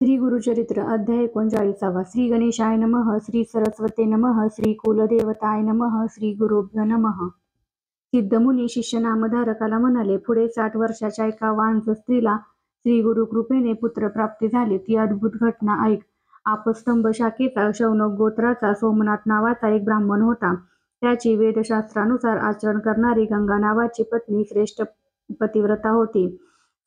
श्री गुरुचरित्र अध्याय 39. श्री गणेशाय नमः. श्री सरस्वते नमः. श्री कुलदेवताय नमः. श्री गुरुभ्यो नमः. सिद्धमुनी शिष्य नामधारकाला म्हणाले, पुढे 60 वर्षाच्या एका वांझ स्त्रीला श्री गुरु कृपेने पुत्र प्राप्ती झाली. ती अद्भुत घटना ऐक. आपस्तंभ शाखेचा शौनक गोत्राचा सोमनाथ नावाचा एक ब्राह्मण होता. त्याची वेदशास्त्रानुसार आचरण करणारी गंगा नावाची पत्नी श्रेष्ठ पतिव्रता होती.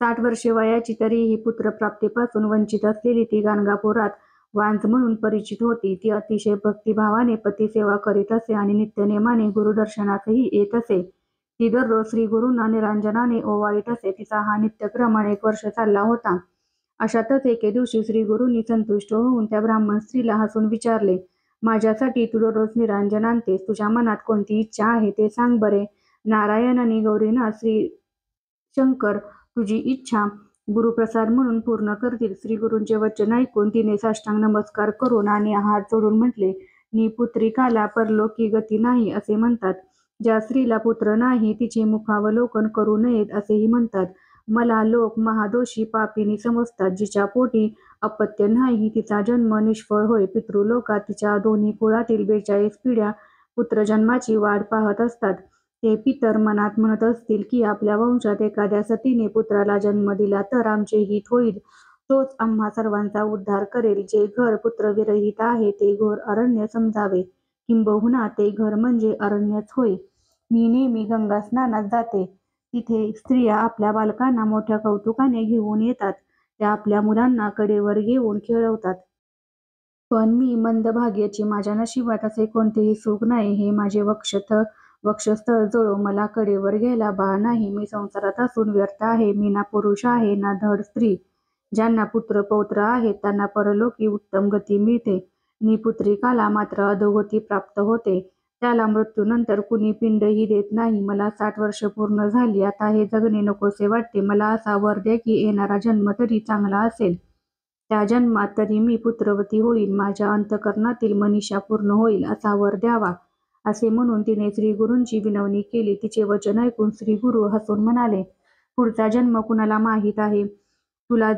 60 वर्षे वयाची तरीही पुत्रप्राप्तीपासून वंचित असलेली ती गाणगापुरात वांझ म्हणून परिचित होती. ती अतिशय भक्तिभावाने पतिसेवा करीत असे आणि नित्यनेमाने गुरुदर्शनासही येत असे. ती दररोज श्री गुरूंना निरांजनाने ओवाळीत असे. तिचा हा नित्यक्रम अनेक वर्ष चालला होता. अशातच एके दिवशी श्री गुरूंनी संतुष्ट होऊन त्या ब्राह्मण स्त्रीला हसून विचारले, माझ्यासाठी तू दररोज निरांजन आणतेस. तुझ्या मनात कोणती इच्छा आहे ते सांग बरे. नारायण आणि गौरीनाथ श्री शंकर तुझी इच्छा गुरुप्रसाद म्हणून पूर्ण करतील. श्री गुरूंचे वचन ऐकून तिने साष्टांग नमस्कार करून आणि हात जोडून म्हटले, निपुत्रिकाला परलोकी गती नाही असे म्हणतात. ज्या स्त्रीला पुत्र नाही तिचे मुखावलोकन करू नयेत असेही म्हणतात. मला लोक महादोषी पापिनी समजतात. जिच्या पोटी अपत्य नाही तिचा जन्म निष्फळ होय. पितृलोकात तिच्या दोन्ही कुळातील 42 पिढ्या पुत्रजन्माची वाट पाहत असतात. ते पितर मनात म्हणत असतील की आपल्या वंशात एखाद्या सतीने पुत्राला जन्म दिला तर आमचे हित होईल. तोच आम्हा सर्वांचा उद्धार करेल. जे घर पुत्रविरहित आहे ते घोर अरण्य समजावे, किंबहुना ते घर म्हणजे अरण्यच होय. मी नेहमी गंगा स्नानात जाते. तिथे स्त्रिया आपल्या बालकांना मोठ्या कौतुकाने घेऊन येतात. त्या आपल्या मुलांना कडेवर घेऊन खेळवतात. पण मी मंदभाग्याची. माझ्या नशिबात असे कोणतेही सुख नाही. हे माझे वक्षस्थळ जळो. मला कडेवर घ्यायला बाळ नाही. मी संसारात असून व्यर्थ आहे. मी ना पुरुष आहे ना धड स्त्री. ज्यांना पुत्र पौत्र आहेत त्यांना परलोकी उत्तम गती मिळते. निपुत्रिकाला मात्र अधोगती प्राप्त होते. त्याला मृत्यूनंतर कुणी पिंडही देत नाही. मला 60 वर्ष पूर्ण झाली. आता हे जगणे नकोसे वाटते. मला असा वर द्या की येणारा जन्म तरी चांगला असेल. त्या जन्मात तरी मी पुत्रवती होईल. माझ्या अंतःकरणातील मनीषा पूर्ण होईल असा वर द्यावा. असे म्हणून तिने श्री गुरूंची विनवणी केली. तिचे वचन ऐकून श्री गुरु हसून म्हणाले, पुढचा जन्म कुणाला माहीत आहे? तुला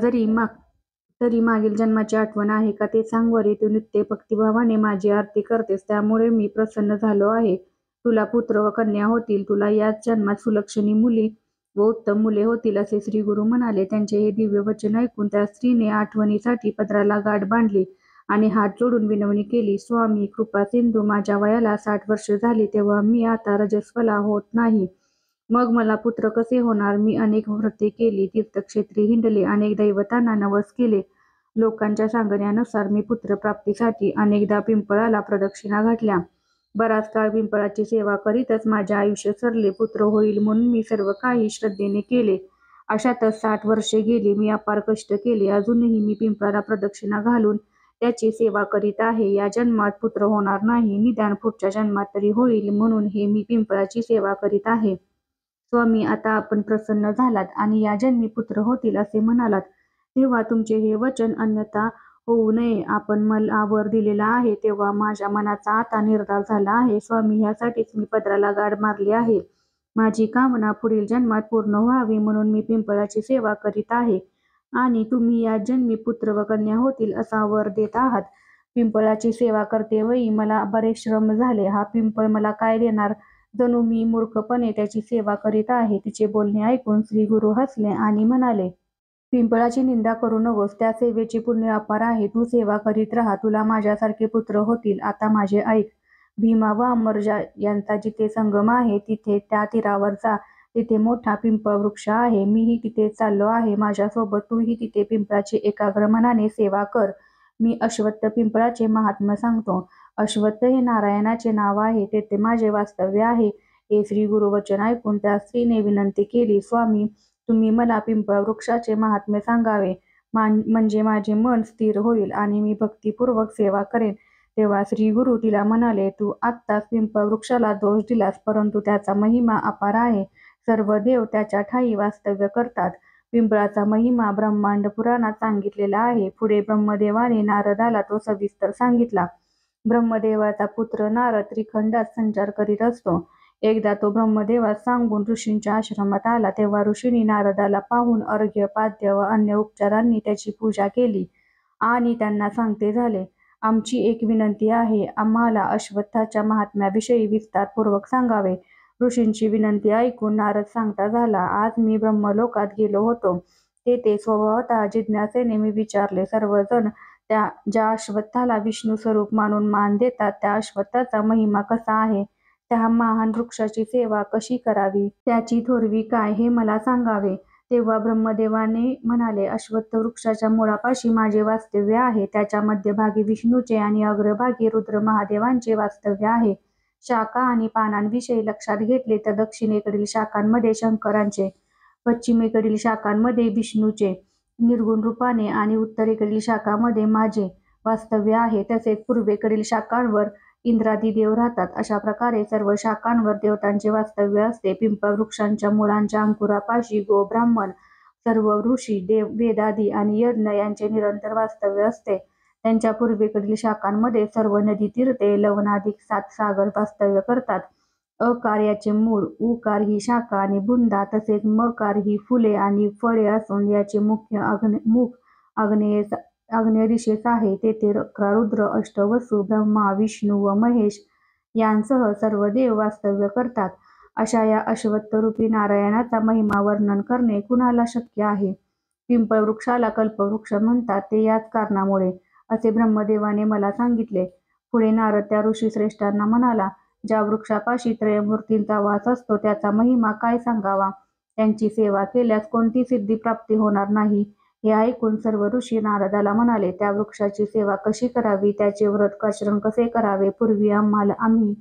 तरी मागील जन्माची आठवण आहे का ते सांग बरे. तू नित्य भक्तिभावाने माझी आरती करतेस त्यामुळे मी प्रसन्न झालो आहे. तुला पुत्र व कन्या होतील. तुला याच जन्मात सुलक्षणी मुली व उत्तम मुले होतील असे श्री गुरु म्हणाले. त्यांचे हे दिव्य वचन ऐकून त्या स्त्रीने आठवणीसाठी पदराला गाठ बांधली आणि हात जोडून विनवणी केली, स्वामी कृपा सिंधू, माझ्या वयाला 60 वर्ष झाली तेव्हा मी आता रजस्वला होत नाही. मग मला पुत्र कसे होणार? मी अनेक व्रते केली, तीर्थक्षेत्री हिंडले, अनेक दैवतांना नवस केले. लोकांच्या सांगण्यानुसार मी पुत्रप्राप्तीसाठी अनेकदा पिंपळाला प्रदक्षिणा घातल्या. बराच काळ पिंपळाची सेवा करीतच माझे आयुष्य सरले. पुत्र होईल म्हणून मी सर्व काही श्रद्धेने केले. अशातच 60 वर्षे गेली. मी अपार कष्ट केले. अजूनही मी पिंपळाला प्रदक्षिणा घालून त्याची सेवा करीत आहे. या जन्मात पुत्र होणार नाही. निदान पुढच्या जन्मात तरी होईल म्हणून हे मी पिंपळाची सेवा करीत आहे. स्वामी, आता आपण प्रसन्न झालात आणि या जन्मी पुत्र होतील असे म्हणालात तेव्हा तुमचे हे वचन अन्यथा होऊ नये. आपण मला वर दिलेला आहे तेव्हा माझ्या मनाचा आता निर्धार झाला आहे. स्वामी, ह्यासाठीच मी पदराला गाठ मारली आहे. माझी कामना पुढील जन्मात पूर्ण व्हावी म्हणून मी पिंपळाची सेवा करीत आहे आणि तुम्ही या जन्मी पुत्र व कन्या होतील असा वर देत आहात. पिंपळाची सेवा करतेवेळी मला बरेच श्रम झाले. हा पिंपळ मला काय देणार? जणू मी मूर्खपणे त्याची सेवा करीत आहे. तिचे बोलणे ऐकून श्री गुरु हसले आणि म्हणाले, पिंपळाची निंदा करू नकोस. त्या सेवेची पुण्य अपार आहे. तू सेवा करीत राहा. तुला माझ्यासारखे पुत्र होतील. आता माझे ऐक. भीमा व अमरजा यांचा जिथे संगम आहे तिथे त्या तीरावर जा. तिथे मोठा पिंपळ वृक्ष आहे. मीही तिथे चाललो आहे. माझ्यासोबत तूही तिथे पिंपळाची एकाग्र मनाने सेवा कर. मी अश्वत्थ पिंपळाचे महात्म्य सांगतो. अश्वत्थ हे नारायणाचे नाव आहे. तेथे माझे वास्तव्य आहे. हे श्री गुरु वचन ऐकून त्या स्त्रीने विनंती केली, स्वामी, तुम्ही मला पिंपळ वृक्षाचे महात्म्य सांगावे. म्हणजे माझे मन स्थिर होईल आणि मी भक्तिपूर्वक सेवा करेन. तेव्हा श्री गुरु तिला म्हणाले, तू आत्ताच पिंपळ वृक्षाला दोष दिलास, परंतु त्याचा महिमा अपार आहे. सर्व देव त्याच्या ठायी वास्तव्य करतात. पिंपळाचा महिमा ब्रह्मांड पुराणात सांगितलेला आहे. पुढे ब्रह्मदेवाने नारदाला तो सविस्तर सांगितला. ब्रह्मदेवाचा पुत्र नारद त्रिखंडात संचार करीत असतो. एकदा तो ब्रह्मदेवास सांगून ऋषींच्या आश्रमात आला. तेव्हा ऋषींनी नारदाला पाहून अर्घ्य, पाद्य व अन्य उपचारांनी त्याची पूजा केली. आणि त्यांना सांगते झाले, आमची एक विनंती आहे, आम्हाला अश्वत्थाच्या महात्म्याविषयी विस्तारपूर्वक सांगावे. ऋषींची विनंती ऐकून नारद सांगता झाला, आज मी ब्रह्मलोकात गेलो होतो. तेथे स्वभावतः जिज्ञासेने मी विचारले. सर्वजण ज्या अश्वत्थाला विष्णू स्वरूप मानून मान देतात, त्या अश्वत्थाचा महिमा कसा आहे, त्या महान वृक्षाची सेवा कशी करावी, त्याची थोरवी काय, हे मला सांगावे. तेव्हा ब्रह्मदेवाने म्हणाले, अश्वत्थ वृक्षाच्या मुळापाशी माझे वास्तव्य आहे. त्याच्या मध्यभागी विष्णूचे आणि अग्रभागी रुद्र महादेवांचे वास्तव्य आहे. शाखा आणि पानांविषयी लक्षात घेतले तर दक्षिणेकडील शाखांमध्ये शंकरांचे, पश्चिमेकडील शाखांमध्ये विष्णूचे निर्गुण रूपाने आणि उत्तरेकडील शाखांमध्ये माझे वास्तव्य आहे. तसेच पूर्वेकडील शाखांवर इंद्रादी देव राहतात. अशा प्रकारे सर्व शाखांवर देवतांचे वास्तव्य असते. पिंपळ वृक्षांच्या मुळांच्या अंकुरापाशी गो ब्राह्मण, सर्व ऋषी, देव, वेदादी आणि यज्ञ यांचे निरंतर वास्तव्य असते. त्यांच्या पूर्वेकडील शाखांमध्ये सर्व नदी तीर्थे, लवणाधिक 7 सागर वास्तव्य करतात. अकार याचे मूळ, उकार ही शाखा आणि बुंदा, तसेच मकार ही फुले आणि फळे असून याचे मुख्य मुख आग्नेय दिशेस आहे. तेथे रुद्र, अष्टवसु, ब्रह्मा, विष्णू व महेश यांसह सर्व देव वास्तव्य करतात. अशा या अश्वत्थरूपी नारायणाचा महिमा वर्णन करणे कुणाला शक्य आहे? पिंपळ वृक्षाला कल्पवृक्ष म्हणतात, ते याच कारणामुळे, असे ब्रह्मदेवाने मला सांगितले. पुढे नारद त्या ऋषीश्रेष्ठांना म्हणाला, ज्या वृक्षापाशी त्रयमूर्तींचा वास असतो त्याचा महिमा काय सांगावा? त्यांची सेवा केल्यास कोणती सिद्धी प्राप्ती होणार नाही. हे ऐकून सर्व ऋषी नारदाला म्हणाले, त्या वृक्षाची सेवा कशी करावी, त्याचे व्रत-आचरण कसे करावे? पूर्वी आम्ही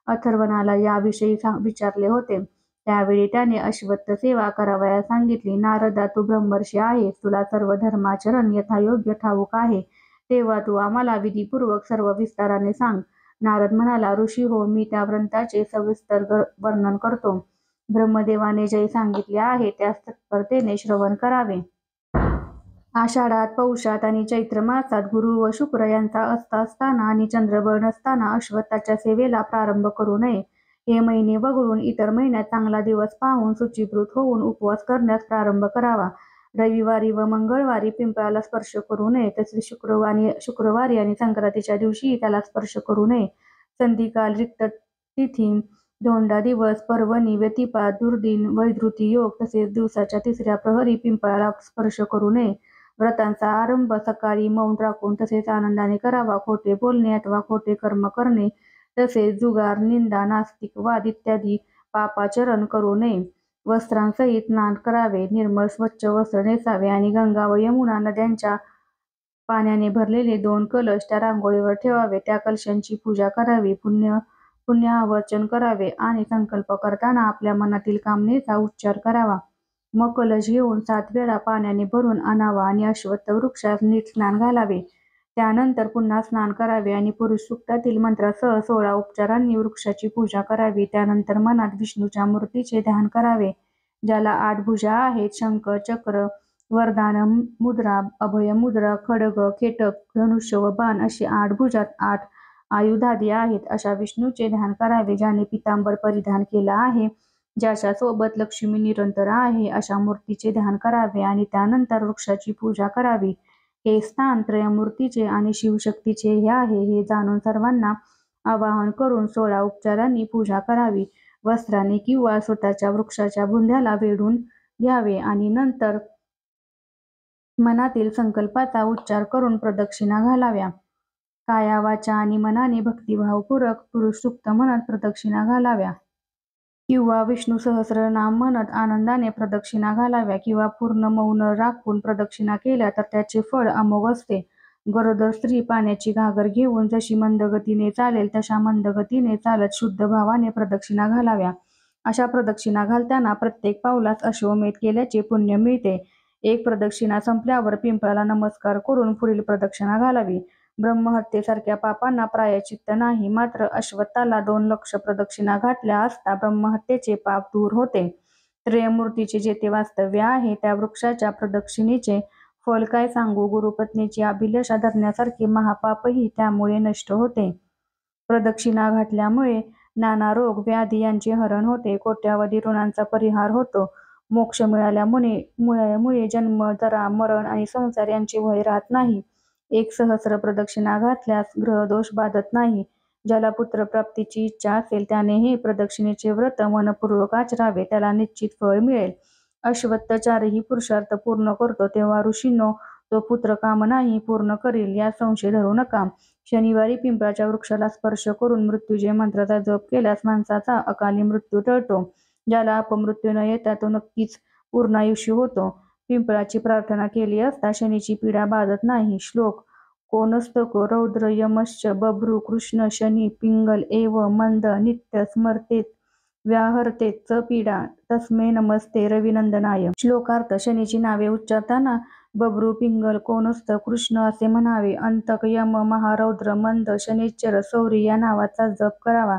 अथर्वणाला याविषयी विचारले होते. त्यावेळी त्याने अश्वत्थ सेवा करावयास सांगितली. नारदा, तू ब्रह्मर्षी आहेस, तुला सर्व धर्माचरण यथायोग्य ठाऊक आहे, तेव्हा तू आम्हाला विधीपूर्वक सर्व विस्ताराने सांग. नारद म्हणाला, ऋषी हो, मी त्या ग्रंथाचे सविस्तर वर्णन करतो. ब्रह्मदेवाने जे सांगितले आहे त्यास तत्परतेने श्रवण करावे. आषाढात, पौषात आणि चैत्र मासात गुरु व शुक्र यांचा अस्त असताना आणि चंद्रबळ नसताना अश्वत्थाच्या सेवेला प्रारंभ करू नये. हे महिने वगळून इतर महिन्यात चांगला दिवस पाहून शुचिभूत होऊन उपवास करण्यास प्रारंभ करावा. रविवारी व मंगळवारी पिंपळाला स्पर्श करू नये. तसेच शुक्रवारी आणि संक्रांतीच्या दिवशीही त्याला स्पर्श करू नये. संधिकाल, रिक्त तिथी, धोंडा दिवस, पर्वणी, व्यतिपात, दुर्दिन, वैधृती योग तसेच दिवसाच्या 3ऱ्या प्रहरी पिंपळाला स्पर्श करू नये. व्रतांचा आरंभ सकाळी मौन राखून तसेच आनंदाने करावा. खोटे बोलणे अथवा खोटे कर्म करणे तसेच जुगार, निंदा, नास्तिकवाद इत्यादी पापाचरण करू नये. वस्त्रांसहित स्नान करावे. निर्मळ स्वच्छ वस्त्र नेसावे आणि गंगा व यमुना नद्यांच्या पाण्याने भरलेले 2 कलश त्या रांगोळीवर ठेवावे. त्या कलशांची पूजा करावी. पुण्याहवचन करावे आणि संकल्प करताना आपल्या मनातील कामनेचा उच्चार करावा. मग कलश घेऊन 7 वेळा पाण्याने भरून आणावा आणि अश्वत्थ वृक्षास नीट स्नान घालावे. त्यानंतर पुन्हा स्नान करावे आणि पुरुष सूक्तातील मंत्रासह 16 उपचारांनी वृक्षाची पूजा करावी. त्यानंतर मनात विष्णूच्या मूर्तीचे ध्यान करावे, ज्याला 8 भुजा आहेत. शंख, चक्र, वरदान मुद्रा, अभय मुद्रा, खड्ग, केटक, धनुष्य व बाण अशी 8 भुजात 8 आयुधादी आहेत. अशा विष्णूचे ध्यान करावे, ज्याने पितांबर परिधान केला आहे, ज्याच्या सोबत लक्ष्मी निरंतर आहे, अशा मूर्तीचे ध्यान करावे आणि त्यानंतर वृक्षाची पूजा करावी. हे स्थान त्रयमूर्तीचे आणि शिवशक्तीचे हे आहे, हे जाणून सर्वांना आवाहन करून 16 उपचारांनी पूजा करावी. वस्त्राने किंवा स्वतःच्या वृक्षाच्या बुंध्याला वेढून घ्यावे आणि नंतर मनातील संकल्पाचा उच्चार करून प्रदक्षिणा घालाव्या. काया, वाचा आणि मनाने भक्तिभावपूर्वक पुरुष सूक्त म्हणत प्रदक्षिणा घालाव्या किंवा विष्णू सहस्रनाम म्हणत आनंदाने प्रदक्षिणा घालाव्या किंवा पूर्ण मौन राखून प्रदक्षिणा केल्या तर त्याचे फळ अमोघ असते. गरोदर स्त्री पाण्याची घागर घेऊन जशी मंदगतीने चालेल तशा मंदगतीने चालत शुद्ध भावाने प्रदक्षिणा घालाव्या. अशा प्रदक्षिणा घालताना प्रत्येक पावलास अश्वमेध केल्याचे पुण्य मिळते. एक प्रदक्षिणा संपल्यावर पिंपळाला नमस्कार करून पुढील प्रदक्षिणा घालावी. ब्रह्महत्येसारख्या पापांना प्रायश्चित्त नाही, मात्र अश्वत्थाला 2 लक्ष प्रदक्षिणा घातल्या असता ब्रह्महत्येचे पाप दूर होते. त्रयमूर्तीचे जेथे वास्तव्य आहे त्या वृक्षाच्या प्रदक्षिणेचे फल काय सांगू? गुरुपत्नीची अभिलाषा धरण्यासारखे महापापही त्यामुळे नष्ट होते. प्रदक्षिणा घातल्यामुळे नाना रोग, व्याधी यांचे हरण होते. कोट्यावधी ऋणांचा परिहार होतो. मोक्ष मिळाल्यामुळे जन्म, जरा, मरण आणि संसार यांचे भय राहत नाही. एक सहस्र प्रदक्षिणा घातल्यास ग्रहदोष बाधत नाही. ज्याला पुत्रप्राप्तीची इच्छा असेल त्याने हे प्रदक्षिणेचे व्रत मनपूर्वक आचरावे, त्याला निश्चित फळ मिळेल. अश्वत्थ चारही पुरुषार्थ पूर्ण करतो तेव्हा ऋषींनो, तो पुत्रकाम नाही पूर्ण करील यात संशय धरू नका. शनिवारी पिंपळाच्या वृक्षाला स्पर्श करून मृत्युंजय मंत्राचा जप केल्यास माणसाचा अकाली मृत्यू टळतो. ज्याला अपमृत्यू न येता तो नक्कीच पूर्णायुष्य होतो. पिंपळाची प्रार्थना केली असता शनीची पीडा बाधत नाही. श्लोक: कोनस्तको रौद्र यमश्च बभ्रू कृष्ण शनी पिंगल एव मंद नित्य स्मर्तेत व्याहर्तेत च पीडा तस्मै नमस्ते रविनंदनाय. श्लोकार्थ: शनीची नावे उच्चारताना बभ्रू, पिंगल, कोनस्थ, कृष्ण असे म्हणावे. अंतक, यम, महारौद्र, मंद, शनिश्चर, सौरी या नावाचा जप करावा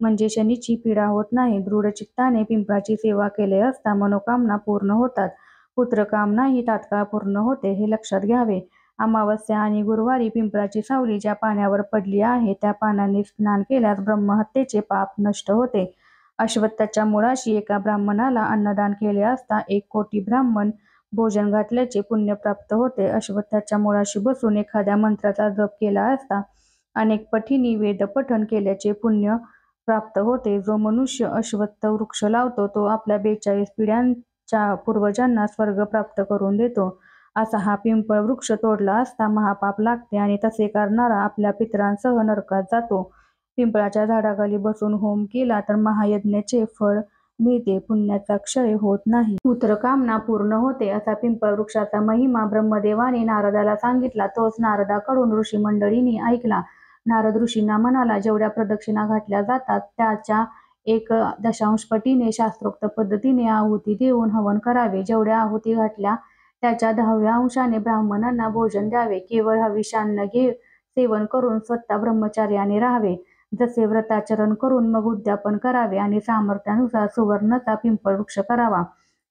म्हणजे शनीची पीडा होत नाही. दृढ चित्ताने पिंपळाची सेवा केले असता मनोकामना पूर्ण होतात. पुत्रकाम नाही तात्काळ पूर्ण होते हे लक्षात घ्यावे. अमावस्या आणि गुरुवारी पिंपळाची सावली ज्या पाण्यावर पडली आहे त्या पाण्याने स्नान केल्यास ब्रह्महत्येचे पाप नष्ट होते. अश्वत्थाच्या मुळाशी एका ब्राह्मणाला अन्नदान केले असता 1 कोटी ब्राह्मण भोजन घातल्याचे पुण्य प्राप्त होते. अश्वत्थाच्या मुळाशी बसून एखाद्या मंत्राचा जप केला असता अनेक पटींनी वेदपठण केल्याचे पुण्य प्राप्त होते. जो मनुष्य अश्वत्थ वृक्ष लावतो तो आपल्या 42 पिढ्यांच्या पूर्वजांना स्वर्ग प्राप्त करून देतो. असा हा पिंपळ वृक्ष तोडला असता महापाप लागते आणि तसे करणारा आपल्या पितरांसह नरकात जातो. पिंपळाच्या झाडाखाली बसून होम केला तर महायज्ञाचे फळ मिळते, पुण्याचा क्षय होत नाही. पुत्रकामना पूर्ण होते असा पिंपळ वृक्षाचा महिमा ब्रह्मदेवाने नारदाला सांगितला. तोच नारदाकडून ऋषी मंडळींनी ऐकला. नारद ऋषींना म्हणाला, जेवढ्या प्रदक्षिणा घातल्या जातात त्याच्या 1.5 पटीने शास्त्रोक्त पद्धतीने आहुती देऊन हवन करावे. जेवढ्या आहुती घातल्या त्याच्या 10व्या अंशाने ब्राह्मणांना भोजन द्यावे. केवळ हविषान्न सेवन करून स्वतः ब्रह्मचार्याने राहावे. जसे व्रताचरण करून मग उद्यापन करावे आणि सामर्थ्यानुसार सुवर्णाचा पिंपळ वृक्ष करावा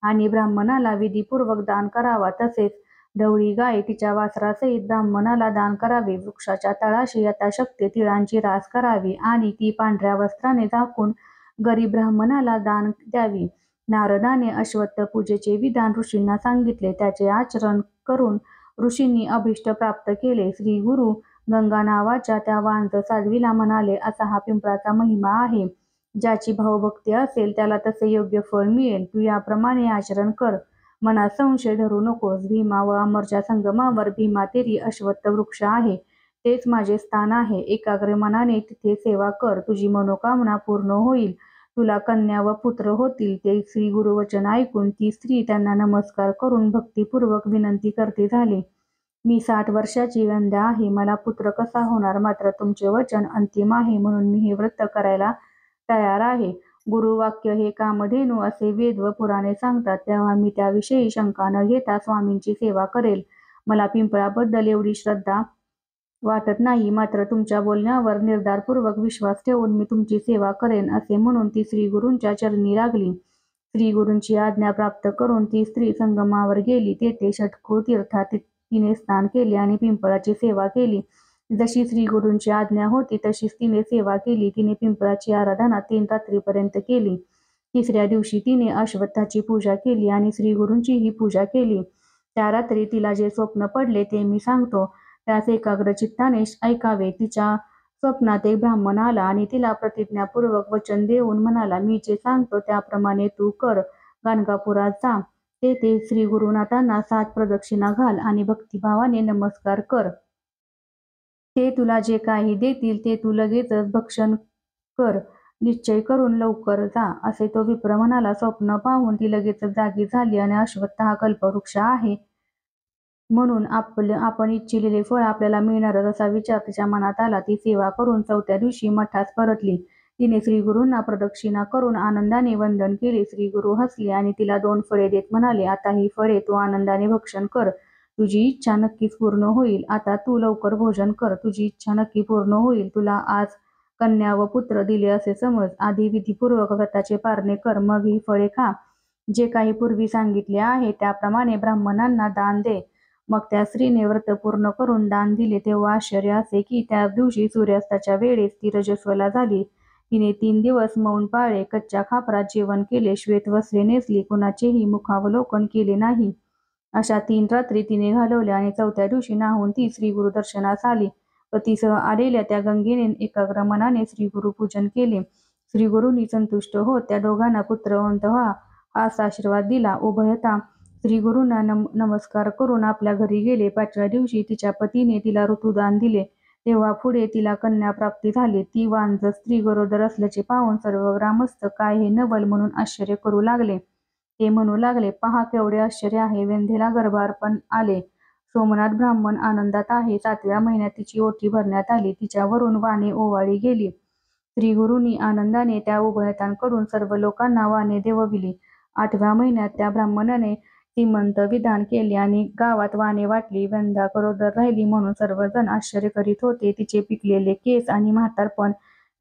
आणि ब्राह्मणाला विधीपूर्वक दान करावा. तसेच ढवळी गाय तिच्या वासरासहित ब्राह्मणाला दान करावे. वृक्षाच्या तळाशी यथाशक्ती तिळांची रास करावी आणि ती पांढऱ्या वस्त्राने झाकून गरीब ब्राह्मणाला दान द्यावी. नारदाने अश्वत्थ पूजेचे विधान ऋषींना सांगितले. त्याचे आचरण करून ऋषींनी अभिष्ट प्राप्त केले. श्री गुरु गंगा नावाच्या त्या वांझ साध्वीला म्हणाले, असा हा पिंपळाचा महिमा आहे. ज्याची भावभक्ती असेल त्याला तसे योग्य फळ मिळेल. तू याप्रमाणे आचरण कर. मनात संशय धरू नकोस. भीमा व अमरच्या संगमावर भीमातेरी अश्वत्थ वृक्ष आहे. तेच माझे स्थान आहे. एकाग्र मनाने तिथे सेवा कर. तुझी मनोकामना पूर्ण होईल. तुला कन्या व पुत्र होतील. ते श्री गुरुवचन ऐकून ती स्त्री त्यांना नमस्कार करून भक्तिपूर्वक विनंती करते झाली, मी 60 वर्षाची वंध्या आहे. मला पुत्र कसा होणार? मात्र तुमचे वचन अंतिम आहे म्हणून मी हे व्रत करायला तयार आहे. गुरुवाक्य हे कामधेनू असे वेद व पुराणे सांगतात. तेव्हा मी त्याविषयी शंका न घेता स्वामींची सेवा करेल. मला पिंपळाबद्दल एवढी श्रद्धा वाटत नाही. मात्र तुमच्या बोलण्यावर निर्धारपूर्वक विश्वास ठेवून मी तुमची सेवा करेन. असे म्हणून ती श्रीगुरूंच्या चरणी लागली. श्रीगुरूंची आज्ञा प्राप्त करून ती स्त्री संगमावर गेली. तेथे षटकुळ तीर्थात तिने स्नान केले आणि पिंपळाची सेवा केली. जशी श्रीगुरूंची आज्ञा होती तशीच तिने सेवा केली. तिने पिंपळाची आराधना 3 रात्रीपर्यंत केली. 3ऱ्या दिवशी तिने अश्वत्थाची पूजा केली आणि श्रीगुरूंचीही पूजा केली. त्या रात्री तिला जे स्वप्न पडले ते मी सांगतो. त्यास एकाग्र चित्ताने ऐकावे. तिच्या स्वप्नात एक ब्राह्मण आला आणि तिला प्रतिज्ञापूर्वक वचन देऊन म्हणाला, मी जे सांगतो त्याप्रमाणे तू कर. गाणगापुरात जा. तेथे श्री गुरुनाथांना 7 प्रदक्षिणा घाल आणि भक्तिभावाने नमस्कार कर. ते तुला जे काही देतील ते तू लगेचच भक्षण कर. निश्चय करून लवकर जा. असे तो विप्र म्हणाला. स्वप्न पाहून ती लगेचच जागी झाली आणि अश्वत्थ हा कल्पवृक्ष आहे म्हणून आपण इच्छिलेले फळ आपल्याला मिळणारच असा विचार तिच्या मनात आला. ती सेवा करून 4थ्या दिवशी मठास परतली. तिने श्रीगुरूंना प्रदक्षिणा करून आनंदाने वंदन केले. श्रीगुरू हसले आणि तिला 2 फळे देत म्हणाले, आता ही फळे तू आनंदाने भक्षण कर. तुझी इच्छा नक्कीच पूर्ण होईल. आता तू लवकर भोजन कर. तुझी इच्छा नक्की पूर्ण होईल. तुला आज कन्या व पुत्र दिले असे समज. आधी विधीपूर्वक व्रताचे पारणे कर, मग ही फळे खा. जे काही पूर्वी सांगितले आहे त्याप्रमाणे ब्राह्मणांना दान दे. मग त्या स्त्रीने व्रत पूर्ण करून दान दिले. तेव्हा आश्चर्य असे की त्याच दिवशी सूर्यास्ताच्या वेळेस ती रजस्वला झाली. तिने 3 दिवस मौन पाळले. कच्च्या खापरात जेवण केले. श्वेत वस्त्रे नेसली. कुणाचेही मुखावलोकन केले नाही. अशा 3 रात्री तिने घालवल्या आणि 4थ्या दिवशी नाहून ती श्रीगुरु दर्शनास आली. पतीसह आलेल्या त्या गंगेने एकाग्र मनाने श्रीगुरु पूजन केले. श्रीगुरूंनी संतुष्ट होत त्या दोघांना पुत्रवंत व्हा हाच आशीर्वाद दिला. उभयता श्रीगुरूंना नमस्कार करून आपल्या घरी गेले. 5व्या दिवशी तिच्या पतीने तिला ऋतुदान दिले. तेव्हा पुढे तिला कन्या प्राप्ती झाली. ती वांझ स्त्री गरोदर असल्याचे पाहून सर्व ग्रामस्थ काय हे नवल म्हणून आश्चर्य करू लागले. ते म्हणू लागले, पहा केवढे आश्चर्य आहे. वेंधेला गर्भारपण आले. सोमनाथ ब्राह्मण आनंदात आहे. 7व्या महिन्यात तिची ओटी भरण्यात आली. तिच्यावरून वाणे ओवाळी गेली. श्रीगुरूंनी आनंदाने त्या उभयतांकडून सर्व लोकांना वाणे देवविली. 8व्या महिन्यात त्या ब्राह्मणाने श्रीमंत विधान केले आणि गावात वाणे वाटली. वेंधा गरोदर राहिली म्हणून सर्वजण आश्चर्य करीत होते. तिचे पिकलेले केस आणि म्हातारपण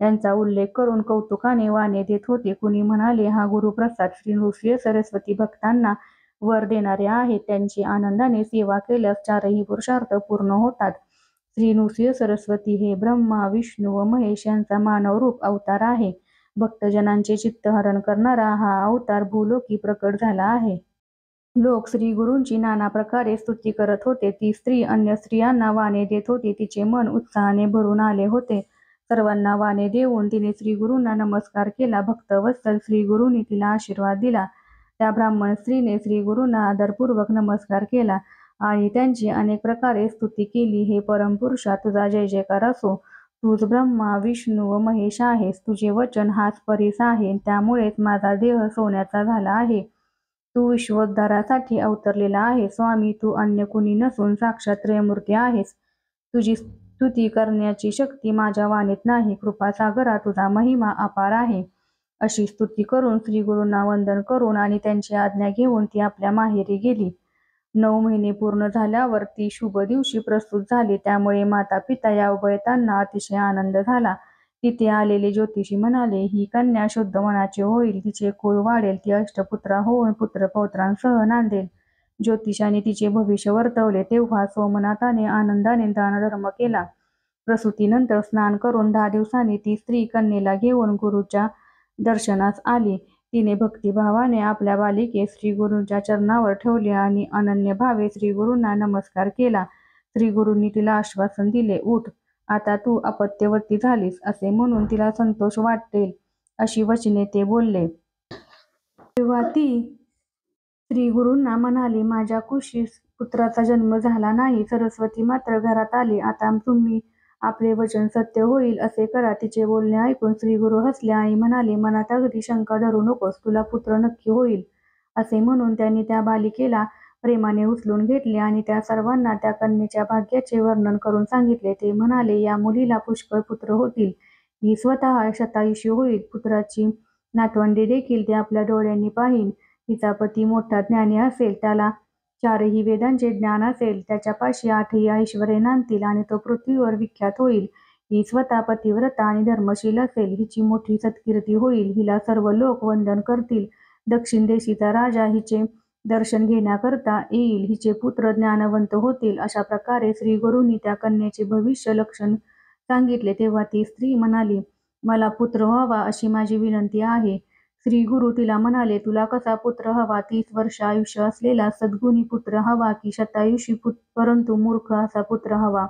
यांचा उल्लेख करून कौतुकाने वाणे देत होते. कुणी म्हणाले, हा गुरुप्रसाद श्री नृसिंह सरस्वती भक्तांना वर देणारे आहेत. त्यांची आनंदाने सेवा केल्यास 4ही पुरुषार्थ पूर्ण होतात. श्री नृसिंह सरस्वती हे ब्रह्मा, विष्णू व महेश यांचा मानवरूप अवतार आहे. भक्तजनांचे चित्तहरण करणारा हा अवतार भूलोकी प्रकट झाला आहे. लोक श्रीगुरूंची नाना प्रकारे स्तुती करत होते. ती स्त्री अन्य स्त्रियांना वाणे देत होती. तिचे मन उत्साहाने भरून आले होते. सर्वांना वाणे देऊन तिने श्रीगुरूंना नमस्कार केला. भक्तवत्सल श्रीगुरूंनी तिला आशीर्वाद दिला. त्या ब्राह्मण स्त्रीने श्रीगुरूंना आदरपूर्वक नमस्कार केला आणि त्यांची अनेक प्रकारे स्तुती केली. हे परमपुरुषा, तुझा जय जयकार असो. तूच ब्रह्मा, विष्णू व महेश आहेस. तुझे वचन हाच परीस आहे. त्यामुळेच माझा देह सोन्याचा झाला आहे. तू विश्वोद्धारासाठी अवतरलेला आहेस. स्वामी, तू अन्य कुणी नसून साक्षात त्रयमूर्ती आहेस. तुझी स्तुती करण्याची शक्ती माझ्या वाणीत नाही. कृपासागरा, तुझा महिमा अपार आहे. अशी स्तुती करून श्रीगुरूंना वंदन करून आणि त्यांची आज्ञा घेऊन ती आपल्या माहेरी गेली. 9 महिने पूर्ण झाल्यावर ती शुभ दिवशी प्रसूत झाली. त्यामुळे माता पिता या उभयतांना अतिशय आनंद झाला. तिथे आलेले ज्योतिषी म्हणाले, ही कन्या शुद्ध मनाची होईल. तिचे कुळ वाढेल. ती अष्टपुत्रा होऊन पुत्रपौत्रांसह नांदेल. ज्योतिषाने तिचे भविष्य वर्तवले. तेव्हा सोमनाथाने आनंदाने दानधर्म केला. प्रसूतीनंतर स्नान करून 10 दिवसांनी ती स्त्री कन्येला घेऊन गुरूच्या दर्शनास आली. तिने भक्तिभावाने आपल्या बालिकेस श्रीगुरूंच्या चरणावर ठेवले आणि अनन्य भावे श्रीगुरूंना नमस्कार केला. श्रीगुरूंनी तिला आश्वासन दिले, उठ, आता तू अपत्यवती झालीस. असे म्हणून तिला संतोष वाटेल अशी वचने ते बोलले. तेव्हा ती श्रीगुरूंना म्हणाली, माझ्या कुशीस पुत्राचा जन्म झाला नाही. सरस्वती मात्र घरात आली. आता तुम्ही आपले वचन सत्य होईल असे करा. तिचे बोलणे ऐकून श्रीगुरू हसले आणि म्हणाले, मनात अगदी शंका धरू नकोस. तुला पुत्र नक्की होईल. असे म्हणून त्यांनी त्या बालिकेला प्रेमाने उचलून घेतले आणि त्या सर्वांना त्या कन्येच्या भाग्याचे वर्णन करून सांगितले. ते म्हणाले, या मुलीला पुष्कळ पुत्र होतील. ही स्वतः शतायुषी होईल. पुत्राची नातवंडे देखील ते आपल्या डोळ्यांनी पाहील. तिचा पती मोठा ज्ञानी असेल. त्याला 4ही वेदांचे ज्ञान असेल. त्याच्यापाशी 8ही ऐश्वर्ये नांदतील आणि तो पृथ्वीवर विख्यात होईल. ही स्वतः पतिव्रता आणि धर्मशील असेल. हिची मोठी सत्कीर्ती होईल. हिला सर्व लोक वंदन करतील. दक्षिण देशीचा राजा हिचे दर्शन घेण्याकरता येईल. हिचे पुत्र ज्ञानवंत होतील. अशा प्रकारे श्रीगुरूंनी त्या कन्येचे भविष्य लक्षण सांगितले. तेव्हा ती स्त्री म्हणाली, मला पुत्र व्हावा अशी माझी विनंती आहे. श्रीगुरू तिला म्हणाले, तुला कसा पुत्र हवा? 30 वर्ष आयुष्य असलेला सद्गुणी पुत्र हवा की शतायुषी परंतु मूर्ख असा पुत्र हवा?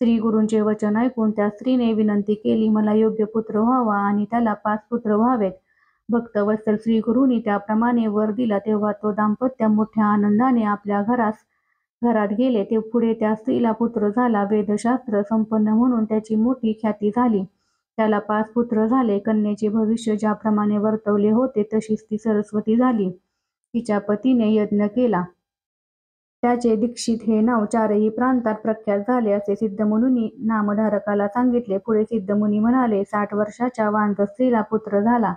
श्रीगुरूंचे वचन ऐकून त्या स्त्रीने विनंती केली, मला योग्य पुत्र व्हावा आणि त्याला 5 पुत्र व्हावेत. भक्तवत्सल श्रीगुरूंनी त्याप्रमाणे वर दिला. तेव्हा तो दाम्पत्य मोठ्या आनंदाने आपल्या घरात गेले. ते पुढे त्या स्त्रीला पुत्र झाला. वेदशास्त्र संपन्न म्हणून त्याची मोठी ख्याती झाली. त्याला 5 पुत्र झाले. कन्येचे भविष्य ज्याप्रमाणे वर्तवले होते तशीच ती सरस्वती झाली. तिच्या पतीने यज्ञ केला. त्याचे दीक्षित हे नाव 4ही प्रांतात प्रख्यात झाले असे सिद्धमुनींनी नामधारकाला सांगितले. पुढे सिद्धमुनी म्हणाले, 60 वर्षाच्या वांझ स्त्रीला पुत्र झाला.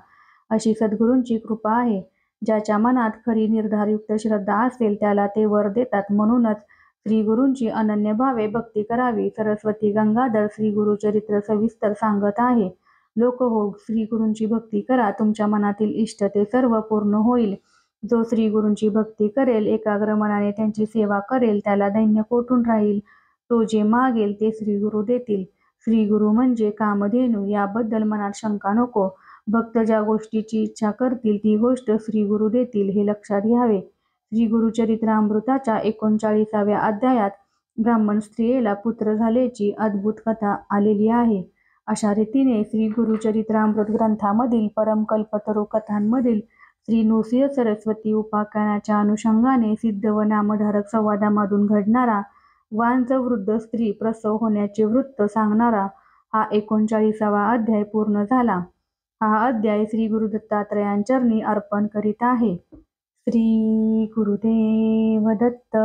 अशी सद्गुरूंची कृपा आहे. ज्याच्या मनात खरी निर्धारयुक्त श्रद्धा असेल त्याला ते वर देतात. म्हणूनच श्रीगुरूंची अनन्य भावे भक्ती करावी. सरस्वती गंगाधर श्रीगुरु चरित्र सविस्तर सांगत आहे. लोक हो, श्रीगुरूंची भक्ती करा. तुमच्या मनातील इष्ट ते सर्व पूर्ण होईल. जो श्रीगुरूंची भक्ती करेल, एकाग्र मनाने त्यांची सेवा करेल, त्याला दैन्य कोठून राहील. तो जे मागेल ते श्रीगुरू देतील. श्रीगुरू म्हणजे कामधेनू. याबद्दल मनात शंका नको. भक्त ज्या गोष्टीची इच्छा करतील ती गोष्ट श्रीगुरू देतील, हे लक्षात घ्यावे. श्री गुरुचरित्रामृताच्या 39व्या अध्यायात ब्राह्मण स्त्रियेला पुत्र झाल्याची अद्भुत कथा आलेली आहे. अशा रीतीने श्री गुरुचरित्रामृत ग्रंथामधील परमकल्पतरू कथांमधील श्री नृसिंह सरस्वती उपाख्यानाच्या अनुषंगाने सिद्ध व नामधारक संवादामधून घडणारा वांझ वृद्ध स्त्री प्रसव होण्याचे वृत्त सांगणारा हा 39वा अध्याय पूर्ण झाला. हा अध्याय श्री गुरु दत्तात्रयांचरणी अर्पण करीत आहे. श्री गुरुदेव दत्त.